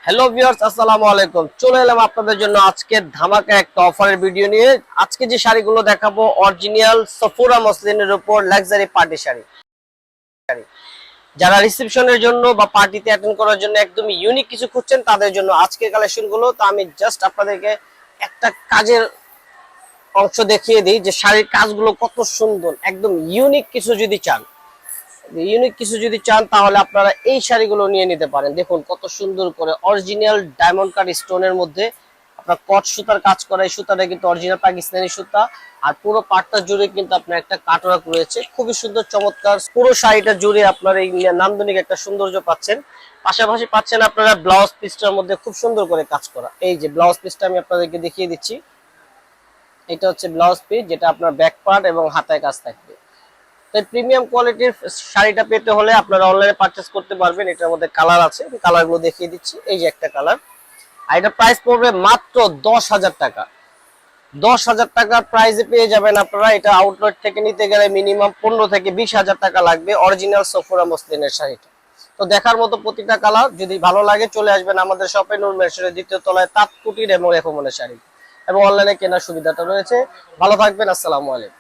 Hello viewers, আসসালামু আলাইকুম। চলে এলাম আপনাদের জন্য আজকে ধামাকা একটা অফারের ভিডিও নিয়ে। আজকে যে শাড়িগুলো দেখাবো অরিজিনাল সফুরা মসলিনের উপর লাক্সারি পার্টি শাড়ি। যারা রিসেপশনের জন্য বা পার্টিতে অ্যাটেন্ড করার জন্য একদম ইউনিক কিছু খুঁজছেন তাদের জন্য আজকের কালেকশনগুলো। তো আমি জাস্ট আপনাদেরকে একটা কাজের অংশ দেখিয়ে দিই যে শাড়ির কাজগুলো কত সুন্দর। একদম ইউনিক কিছু যদি চান তাহলে আপনারা এই শাড়িগুলো নিয়ে নিতে পারেন। দেখুন কত সুন্দর করে অরিজিনাল ডায়মন্ড কাট স্টোনের মধ্যে আপনার কট সুতার কাজ করা। এই সুতাটা কিন্তু অরিজিনাল পাকিস্তানি সুতা, আর পুরো পাটটা জুড়ে কিন্তু আপনার একটা কাটওয়ার্ক রয়েছে, খুবই সুন্দর চমৎকার। পুরো শাড়িটা জুড়ে আপনার এই নান্দনিক একটা সৌন্দর্য পাচ্ছেন। পাশাপাশি পাচ্ছেন আপনারা ব্লাউজ পিসটার মধ্যে খুব সুন্দর করে কাজ করা। এই যে ব্লাউজ পিসটা আমি আপনাদেরকে দেখিয়ে দিচ্ছি, এটা হচ্ছে ব্লাউজ পিস, যেটা আপনার ব্যাক পার্ট এবং হাতায় কাজ থাকবে। তাই প্রিমিয়াম কোয়ালিটির শাড়িটা পেতে হলে আপনারা অনলাইনে পারচেজ করতে পারবেন। এটার মধ্যে কালার আছে, আমি কালারগুলো দেখিয়ে দিচ্ছি। এই যে একটা কালার, আর এটা প্রাইস পড়বে মাত্র 10,000 টাকা। 10,000 টাকার প্রাইসে পেয়ে যাবেন আপনারা। এটা আউটলেট থেকে নিতে গেলে মিনিমাম 15 থেকে 20,000 টাকা লাগবে অরিজিনাল সফুরা মসলিনের শাড়িটা। তো দেখার মতো প্রতিটা কালার, যদি ভালো লাগে চলে আসবেন আমাদের শপে, নূর মেশরের দ্বিতীয় তলায়, তাঁত কুটির এবং রেখমনের শাড়ি, এবং অনলাইনে কেনার সুবিধাটা রয়েছে। ভালো থাকবেন, আসসালামু আলাইকুম।